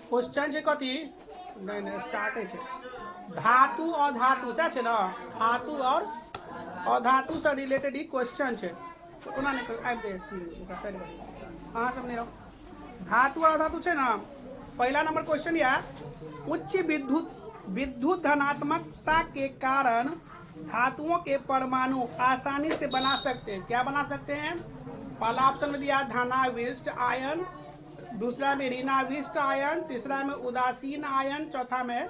Question છે कथी नहीं स्टार्ट है धातु और धातु से ना धातु और अधातु से रिलेटेड ही क्वेश्चन है कोना निकल आबि दे अहाँ सब नहीं धातु और अधातु है ना। पहला नंबर क्वेश्चन या उच्च विद्युत धनात्मकता के कारण धातुओं के परमाणु आसानी से बना सकते हैं। क्या बना सकते हैं? पहला ऑप्शन में दिया धनाविष्ट आयन, दूसरा में ऋणाविष्ट आयन, तीसरा में उदासीन आयन, चौथा में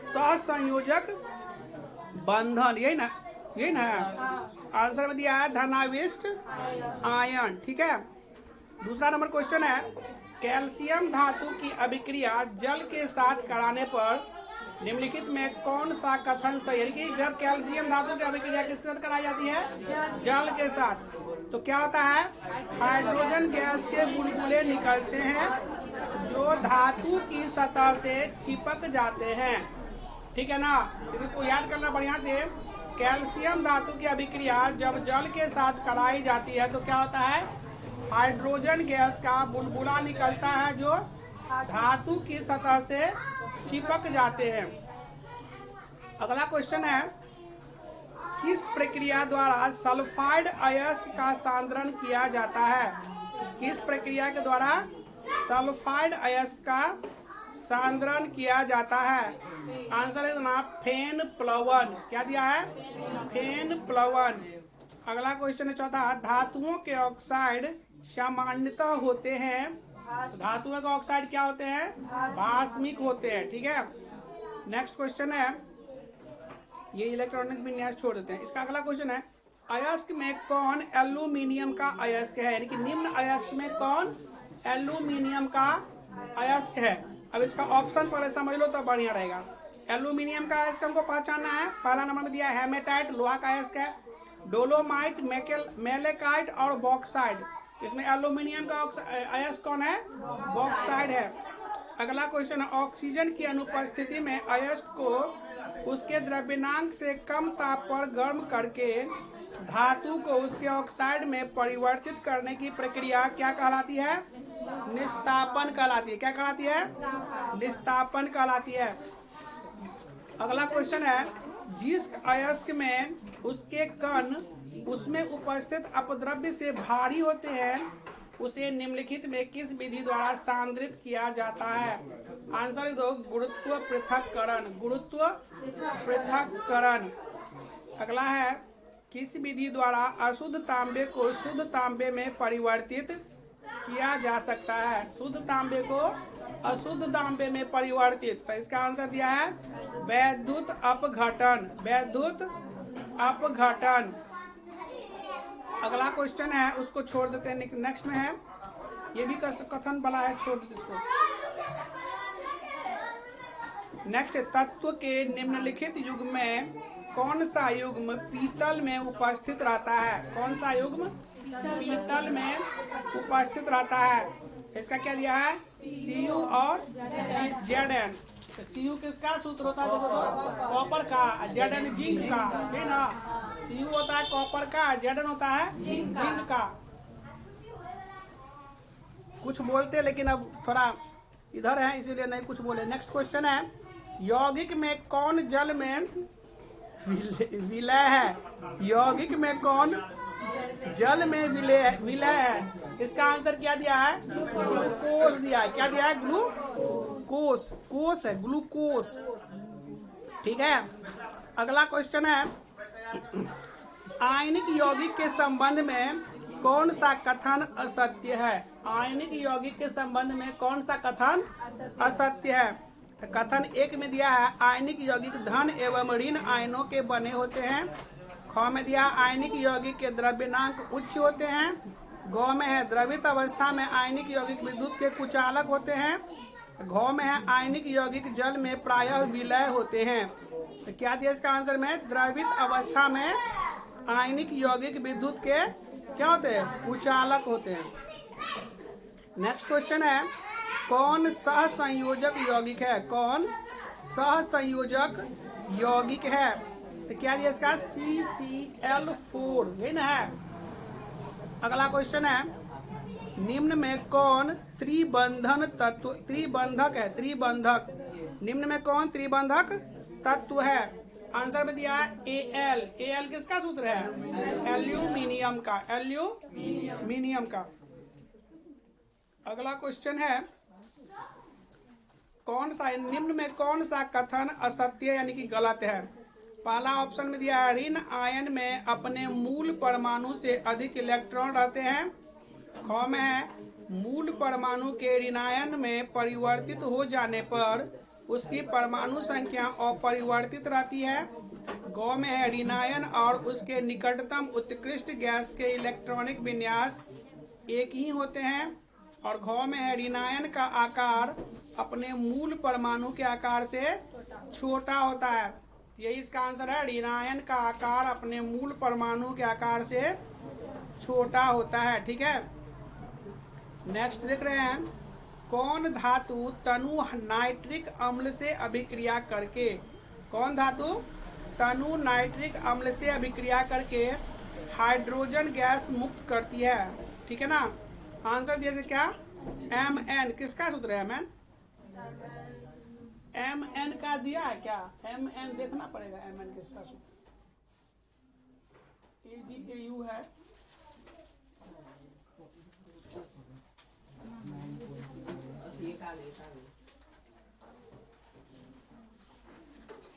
सहसंयोजक बंधन। यही ना आंसर में दिया है धनाविष्ट आयन। ठीक है। दूसरा नंबर क्वेश्चन है कैल्शियम धातु की अभिक्रिया जल के साथ कराने पर निम्नलिखित में कौन सा कथन सही है? कि जब कैल्शियम धातु की अभिक्रिया किसके साथ कराई जाती है? जल के साथ। तो क्या होता है? हाइड्रोजन गैस के बुलबुले निकलते हैं जो धातु की सतह से चिपक जाते हैं। ठीक है ना। इसको याद करना बढ़िया से। कैल्शियम धातु की अभिक्रिया जब जल के साथ कराई जाती है तो क्या होता है? हाइड्रोजन गैस का बुलबुला निकलता है जो धातु की सतह से चिपक जाते हैं। अगला क्वेश्चन है किस प्रक्रिया द्वारा सल्फाइड अयस्क का सांद्रण किया जाता है? किस प्रक्रिया के द्वारा सल्फाइड अयस्क का सांद्रण किया जाता है? आंसर है ना फेन प्लवन। क्या दिया है? फेन प्लवन। अगला क्वेश्चन है चौथा धातुओं के ऑक्साइड सामान्यतः होते हैं। धातुओं के ऑक्साइड क्या होते हैं? भास्मिक होते हैं। ठीक है। नेक्स्ट क्वेश्चन है ये इलेक्ट्रॉनिक विन्यास छोड़ देते हैं। इसका अगला क्वेश्चन है अयस्क में कौन एल्यूमिनियम का अयस्क है? यानी कि निम्न अयस्क में कौन एल्यूमिनियम का अयस्क है? अब इसका ऑप्शन पहले समझ लो तो बढ़िया रहेगा। एल्यूमिनियम का अयस्क हमको पहचानना है। पहला नंबर में दिया है हेमेटाइट, लोहा का अयस्क है। डोलोमाइट, मेलेकाइट और बॉक्साइड। इसमें एल्यूमिनियम का अयस्क कौन है? बॉक्साइड है। अगला क्वेश्चन है ऑक्सीजन की अनुपस्थिति में अयस्क को उसके द्रव्यनांक से कम ताप पर गर्म करके धातु को उसके ऑक्साइड में परिवर्तित करने की प्रक्रिया क्या कहलाती है? निस्तापन कहलाती है। क्या कहलाती है? निस्तापन कहलाती है। अगला क्वेश्चन है जिस अयस्क में उसके कण उसमें उपस्थित अपद्रव्य से भारी होते हैं उसे निम्नलिखित में किस विधि द्वारा सांद्रित किया जाता है? आंसर दो गुरुत्व पृथक्करण। गुरुत्व पृथक्करण। अगला है किस विधि द्वारा अशुद्ध तांबे को शुद्ध तांबे में परिवर्तित किया जा सकता है? शुद्ध तांबे को अशुद्ध तांबे में परिवर्तित। तो इसका आंसर दिया है वैद्युत अपघटन। वैद्युत अपघटन। अगला क्वेश्चन है उसको छोड़ देते हैं। नेक्स्ट में है ये भी कथन बना है, छोड़ देते इसको। नेक्स्ट तत्व के निम्नलिखित युग्म में कौन सा युग्म पीतल में उपस्थित रहता है? कौन सा युग्म पीतल में उपस्थित रहता है? इसका क्या दिया है? Cu और Zn। Cu किसका सूत्र होता है? देखो तो कॉपर का, Zn जिंक का, है ना। Cu होता है कॉपर का, Zn होता है जिंक का। कुछ बोलते लेकिन अब थोड़ा इधर है इसीलिए नहीं कुछ बोले। नेक्स्ट क्वेश्चन है यौगिक में कौन जल में विलय है? यौगिक में कौन जल में विलय है? इसका आंसर क्या दिया है? ग्लूकोस दिया है। क्या दिया है? ग्लूकोस। कोस है ग्लूकोस। ठीक है। अगला क्वेश्चन है आयनिक यौगिक के संबंध में कौन सा कथन असत्य है? आयनिक यौगिक के संबंध में कौन सा कथन असत्य है? तो कथन एक में दिया है आयनिक यौगिक धन एवं ऋण आयनों के बने होते हैं। ख में दिया आयनिक यौगिक के द्रव्यनांक उच्च होते हैं। ग में है द्रवित अवस्था में आयनिक यौगिक विद्युत के कुचालक होते हैं। घ में है आयनिक यौगिक जल में प्रायः विलय होते हैं। तो क्या दिया इसका आंसर में? द्रवित अवस्था में आयनिक यौगिक विद्युत के क्या होते हैं? कुचालक होते हैं। नेक्स्ट क्वेश्चन है कौन सहसंयोजक यौगिक है? कौन सहसंयोजक यौगिक है? तो क्या दिया इसका? CCl4 है ना। है अगला क्वेश्चन है निम्न में कौन त्रिबंधन तत्व त्रिबंधक है? त्रिबंधक, निम्न में कौन त्रिबंधक तत्व है? आंसर में दिया है Al। Al किसका सूत्र है? एल्यूमिनियम का, एल्यूमिनियम का। अगला क्वेश्चन है, कौन सा निम्न में कौन सा कथन असत्य यानी कि गलत है? पहला ऑप्शन में दिया है ऋण आयन में अपने मूल परमाणु से अधिक इलेक्ट्रॉन रहते हैं। ख में है मूल परमाणु के ऋणायन में परिवर्तित हो जाने पर उसकी परमाणु संख्या अपरिवर्तित रहती है। ग में है ऋणायन और उसके निकटतम उत्कृष्ट गैस के इलेक्ट्रॉनिक विन्यास एक ही होते हैं। और घ में है ऋणायन का आकार अपने मूल परमाणु के आकार से छोटा होता है। यही इसका आंसर है, ऋणायन का आकार अपने मूल परमाणु के आकार से छोटा होता है। ठीक है, नेक्स्ट देख रहे हैं, कौन धातु तनु नाइट्रिक अम्ल से अभिक्रिया करके, कौन धातु तनु नाइट्रिक अम्ल से अभिक्रिया करके हाइड्रोजन गैस मुक्त करती है? ठीक है ना, आंसर दिया से क्या? Mn। किसका सूत्र है? Mn का दिया है क्या? Mn देखना पड़ेगा, Mn किसका सूत्र? AgAu है।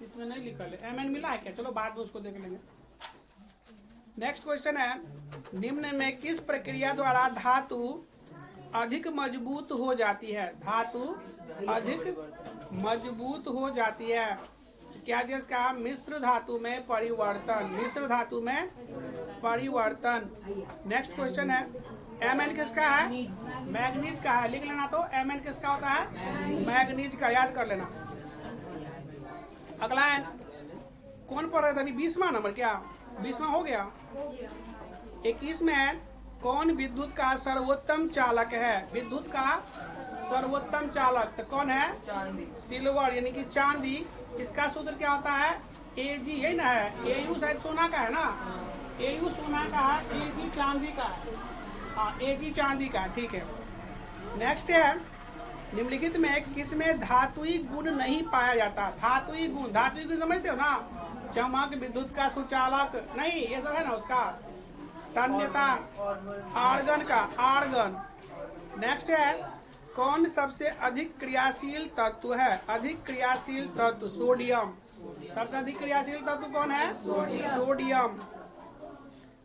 इसमें नहीं लिखा है, Mn मिला है क्या? चलो बाद में उसको देख लेंगे। नेक्स्ट क्वेश्चन है, निम्न में किस प्रक्रिया द्वारा धातु अधिक मजबूत हो जाती है? धातु अधिक मजबूत हो जाती है, क्या जिसका मिश्र धातु में परिवर्तन, मिश्र धातु में परिवर्तन। नेक्स्ट क्वेश्चन है, Mn किसका है? मैग्नीज का है, लिख लेना। तो Mn किसका होता है? मैग्नीज का, याद कर लेना। अगला है, कौन पढ़ रहा था? 20वां नंबर क्या? 20वां हो गया। 21 में है, कौन विद्युत का सर्वोत्तम चालक है? विद्युत का सर्वोत्तम चालक तो कौन है? सिल्वर यानी कि चांदी। इसका सूत्र क्या होता है? Ag, यही ना है? Au शायद सोना का है ना, Au सोना का है, Ag चांदी का है। हाँ, Ag चांदी का, ठीक है। नेक्स्ट है, निम्नलिखित में किसमें धातुई गुण नहीं पाया जाता? धातुई गुण, धातुई गुण समझते हो ना? चमक, विद्युत का सुचालक, नहीं ये सब है ना उसका। तन्यता, आर्गन का, आर्गन। नेक्स्ट है, कौन सबसे अधिक क्रियाशील तत्व है? अधिक क्रियाशील तत्व सोडियम। सबसे अधिक क्रियाशील तत्व कौन है? सोडियम।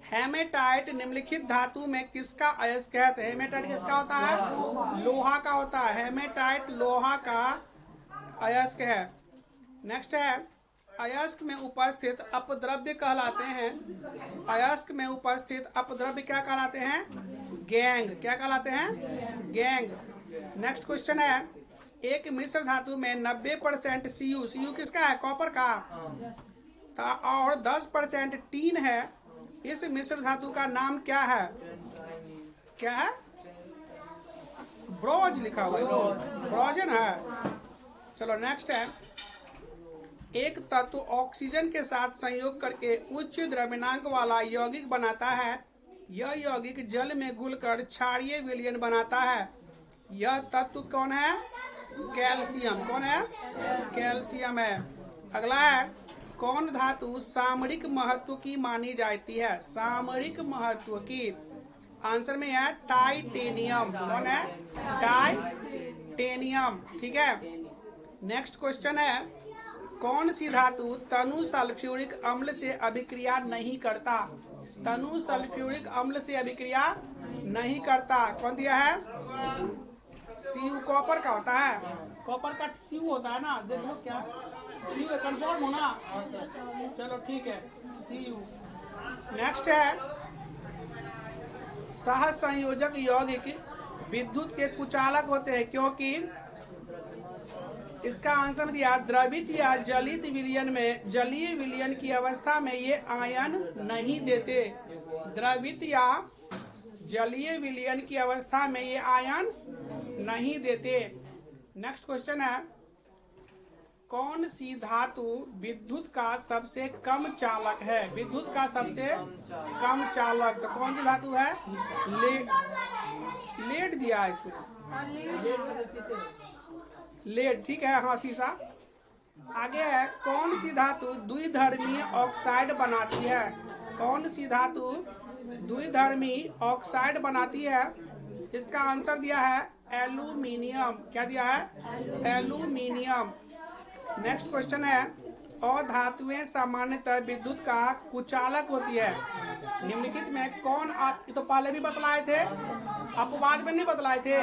हेमेटाइट निम्नलिखित धातु में किसका अयस्क है? हेमेटाइट किसका होता है? लोहा का होता है। हेमेटाइट लोहा का अयस्क है। नेक्स्ट है, अयस्क में उपस्थित अपद्रव्य कहलाते हैं। अयस्क में उपस्थित अपद्रव्य क्या कहलाते हैं? गैंग। क्या कहलाते हैं? गैंग। नेक्स्ट क्वेश्चन है, एक मिश्र धातु में 90% Cu किसका है? कॉपर का, और 10% टीन है। इस मिश्र धातु का नाम क्या है? क्या है? ब्रोज लिखा हुआ है, ब्रोजन है। चलो नेक्स्ट है, एक तत्व ऑक्सीजन के साथ संयोग करके उच्च द्रव्यमांक वाला यौगिक बनाता है। यह यौगिक जल में घुलकर क्षारीय विलयन बनाता है। यह तत्व कौन है? कैल्शियम। कौन है? कैल्शियम है। अगला है, कौन धातु सामरिक महत्व की मानी जाती है? सामरिक महत्व की, आंसर में है टाइटेनियम। कौन है? टाइटेनियम। ठीक है। नेक्स्ट क्वेश्चन है, कौन सी धातु तनु सल्फ्यूरिक अम्ल से अभिक्रिया नहीं करता? तनु सल्फ्यूरिक अम्ल से अभिक्रिया नहीं करता, कौन दिया है? Cu कॉपर का होता है। कॉपर का Cu होता है ना, देख लो क्या Cu कंफर्म हो ना? चलो ठीक है, Cu। नेक्स्ट है, सह संयोजक यौगिक विद्युत के कुचालक होते हैं क्योंकि, इसका आंसर दिया द्रवित या जलित विलयन में, जलीय विलयन की अवस्था में ये आयन नहीं देते। द्रवित या जलीय विलयन की अवस्था में ये आयन नहीं देते। नेक्स्ट क्वेश्चन है, कौन सी धातु विद्युत का सबसे कम चालक है? विद्युत का सबसे कम चालक तो कौन सी धातु है? लेड दिया है इसमें, लेड, ठीक है, हाँ शीशा। आगे है, कौन सी धातु द्विधर्मी ऑक्साइड बनाती है? कौन सी धातु द्विधर्मी ऑक्साइड बनाती है? इसका आंसर दिया है एल्यूमिनियम। क्या दिया है? एल्यूमिनियम। नेक्स्ट क्वेश्चन है, अधातुएं सामान्यतः विद्युत का कुचालक होती है। निम्नलिखित में कौन, आप तो पहले भी बतलाए थे, अपवाद में नहीं बतलाए थे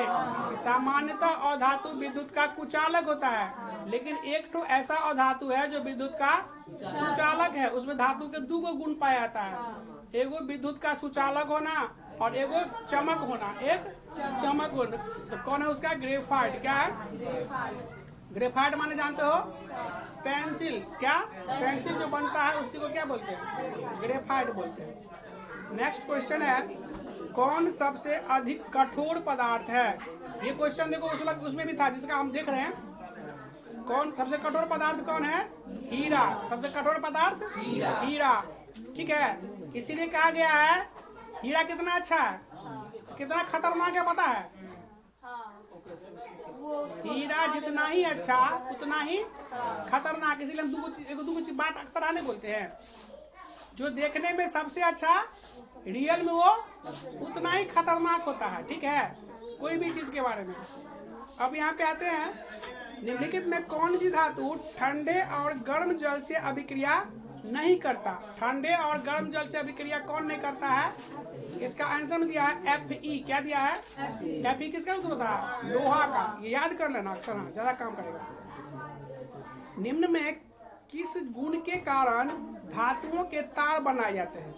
कि सामान्यतः अधातु विद्युत का कुचालक होता है, लेकिन एक तो ऐसा अधातु है जो विद्युत का सुचालक है। उसमें धातु के दो गुण पाया जाता है, एगो विद्युत का सुचालक होना और एगो चमक होना, एक चमक होना। तो कौन है उसका? ग्रेफाइट। क्या है? ग्रेफाइट माने जानते हो? पेंसिल। क्या? पेंसिल जो बनता है उसी को क्या बोलते हैं? ग्रेफाइट बोलते हैं। नेक्स्ट क्वेश्चन है, कौन सबसे अधिक कठोर पदार्थ है? ये क्वेश्चन देखो उसमें भी था जिसका हम देख रहे हैं। कौन सबसे कठोर पदार्थ कौन है? हीरा। सबसे कठोर पदार्थ हीरा, ठीक है। इसीलिए कहा गया है हीरा कितना अच्छा है, कितना खतरनाक है पता है? हीरा जितना ही अच्छा उतना ही खतरनाक। इसीलिए हम दूगो बात अक्सर आने बोलते हैं, जो देखने में सबसे अच्छा रियल में वो उतना ही खतरनाक होता है, ठीक है, कोई भी चीज के बारे में। अब यहाँ पे आते हैं, निम्नलिखित में कौन सी धातु ठंडे और गर्म जल से अभिक्रिया नहीं करता? ठंडे और गर्म जल से अभिक्रिया कौन नहीं करता है? इसका आंसर में दिया है Fe। क्या दिया है? Fe किसका उत्तर होता है? लोहा का। ये याद कर लेना अक्सर, हाँ ज्यादा काम करेगा। निम्न में किस गुण के कारण धातुओं के तार बनाए जाते हैं?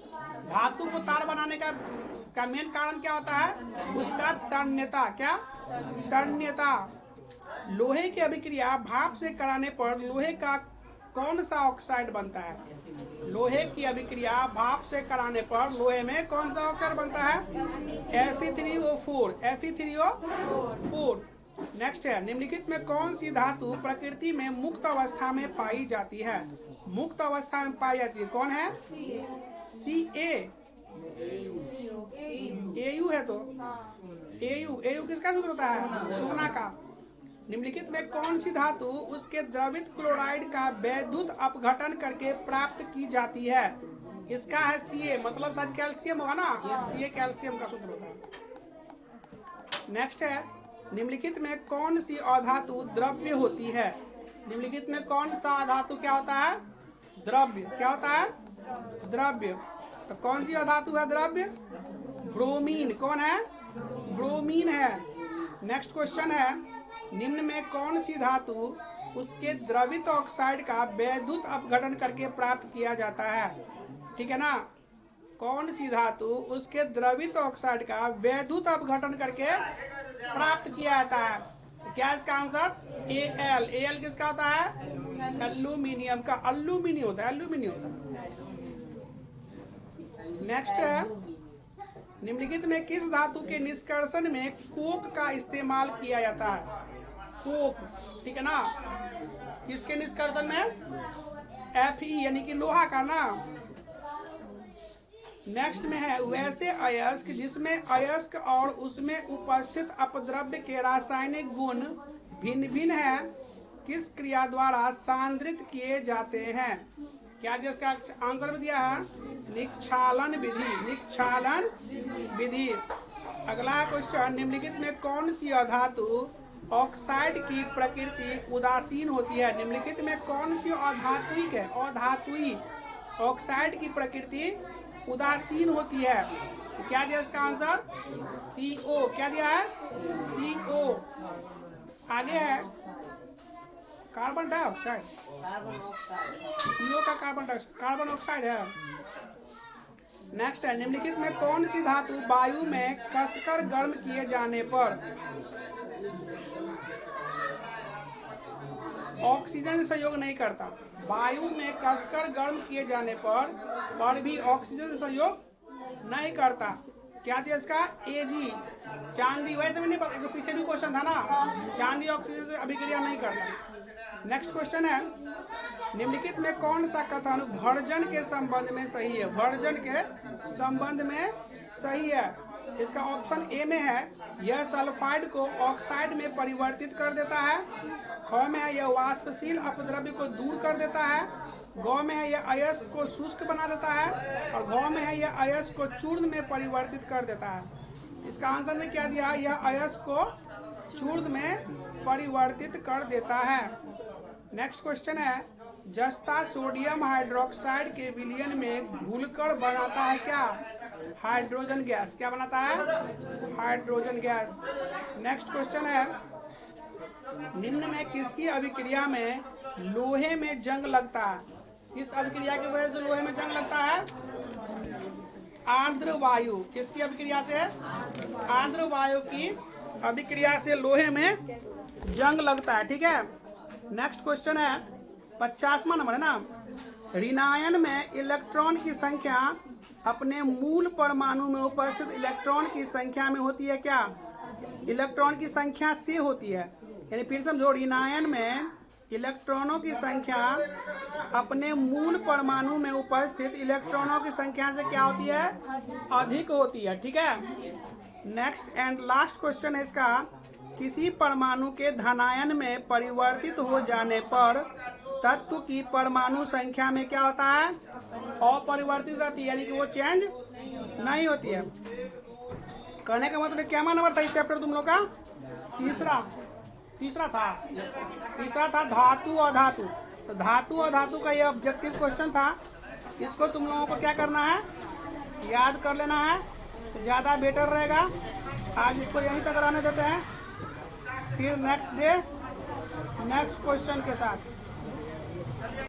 धातु को तार बनाने का मेन कारण क्या होता है? उसका तन्यता। क्या? तन्यता। लोहे की अभिक्रिया भाप से कराने पर लोहे का कौन सा ऑक्साइड बनता है? लोहे की अभिक्रिया भाप से कराने पर लोहे में कौन सा ऑक्साइड बनता है? Fe3O4। Fe3O4। नेक्स्ट है, निम्नलिखित में कौन सी धातु प्रकृति में मुक्त अवस्था में पाई जाती है? मुक्त अवस्था में पाई जाती है कौन है? Ca। Au है तो Au किसका सूत्र होता है? सोना का। निम्नलिखित में कौन सी धातु उसके द्रवित क्लोराइड का वैद्युत अपघटन करके प्राप्त की जाती है? इसका है Ca, मतलब शायद कैल्शियम होगा ना, Ca कैल्शियम का सूत्र होता है। नेक्स्ट है, निम्नलिखित में कौन सी अधातु द्रव्य होती है? निम्नलिखित में कौन सा अधातु क्या होता है? द्रव्य। क्या होता है? द्रव्य। तो कौन सी अधातु है द्रव्य? ब्रोमीन। कौन है? ब्रोमीन है। नेक्स्ट क्वेश्चन है, निम्न में कौन सी धातु उसके द्रवित ऑक्साइड का वैद्युत अपघटन करके प्राप्त किया जाता है? ठीक है ना, कौन सी धातु उसके द्रवित ऑक्साइड का वैद्युत अपघटन करके प्राप्त किया जाता है? क्या इसका आंसर? Al। Al किसका होता है? एल्यूमिनियम का। एल्यूमिनियम होता है, एल्यूमिनियम होता है। नेक्स्ट है, निम्नलिखित में किस धातु के निष्कर्षण में कोक का इस्तेमाल किया जाता है? कोक, ठीक है ना, किसके निष्कर्षण में? Fe यानी कि लोहा का ना। नेक्स्ट में है, वैसे अयस्क जिसमें अयस्क और उसमें उपस्थित अपद्रव्य के रासायनिक गुण भिन्न भिन्न है, किस क्रिया द्वारा सांद्रित किए जाते हैं? क्या दिया इसका आंसर में दिया है? निक्षालन विधि। निक्षालन विधि। अगला क्वेश्चन, निम्नलिखित में कौन सी अधातु ऑक्साइड की प्रकृति उदासीन होती है? निम्नलिखित में कौन सी अधात्विक है? अधातुई ऑक्साइड की प्रकृति उदासीन होती है। तो क्या दिया इसका आंसर? CO। क्या दिया है? CO। आगे है कार्बन डाइऑक्साइड। CO का कार्बन ऑक्साइड है। नेक्स्ट है, निम्नलिखित में कौन सी धातु वायु में कसकर गर्म किए जाने पर ऑक्सीजन से सहयोग नहीं करता? वायु में कसकर गर्म किए जाने पर भी ऑक्सीजन से सहयोग नहीं करता। क्या दिया इसका? Ag। चांदी। वैसे में नहीं पता, पीछे भी क्वेश्चन था ना, चांदी ऑक्सीजन से अभिक्रिया नहीं करता। नेक्स्ट क्वेश्चन है, निम्नलिखित में कौन सा कथन भर्जन के संबंध में सही है? भर्जन के संबंध में सही है। इसका ऑप्शन ए में है, यह सल्फाइड को ऑक्साइड में परिवर्तित कर देता है। ख में है, यह वाष्पशील अपद्रव्य को दूर कर देता है। ग में है, यह अयस्क को शुष्क बना देता है। और घ में है, यह अयस्क को चूर्ण में परिवर्तित कर देता है। इसका आंसर में क्या दिया? यह अयस्क को चूर्ण में परिवर्तित कर देता है। नेक्स्ट क्वेश्चन है, जस्ता सोडियम हाइड्रोक्साइड के विलयन में घुलकर बनाता है क्या? Hydrogen gas. क्या बनाता है? Hydrogen gas. नेक्स्ट क्वेश्चन है, निम्न में किसकी अभिक्रिया में लोहे में जंग लगता है? किस अभिक्रिया की वजह से लोहे में जंग लगता है? आर्द्र वायु। किसकी अभिक्रिया से? आर्द्र वायु की अभिक्रिया से लोहे में जंग लगता है। ठीक है। नेक्स्ट क्वेश्चन है 50वां नंबर है ना, ऋणायन में इलेक्ट्रॉन की संख्या अपने मूल परमाणु में उपस्थित इलेक्ट्रॉन की संख्या में होती है क्या? इलेक्ट्रॉन की संख्या से होती है। यानी फिर समझो, ऋणायन में इलेक्ट्रॉनों की संख्या अपने मूल परमाणु में उपस्थित इलेक्ट्रॉनों की संख्या से क्या होती है? अधिक होती है। ठीक है। नेक्स्ट एंड लास्ट क्वेश्चन है इसका, किसी परमाणु के धनायन में परिवर्तित हो जाने पर तत्व की परमाणु संख्या में क्या होता है? अपरिवर्तित रहती है, यानी कि वो चेंज नहीं होती है। कहने का मतलब क्या नंबर था इस चैप्टर तुम लोग का? तीसरा था धातु और धातु। तो धातु और धातु का ये ऑब्जेक्टिव क्वेश्चन था। इसको तुम लोगों को क्या करना है? याद कर लेना है, तो ज़्यादा बेटर रहेगा। आज इसको यहीं तक रहने देते हैं, फिर नेक्स्ट डे नेक्स्ट क्वेश्चन के साथ।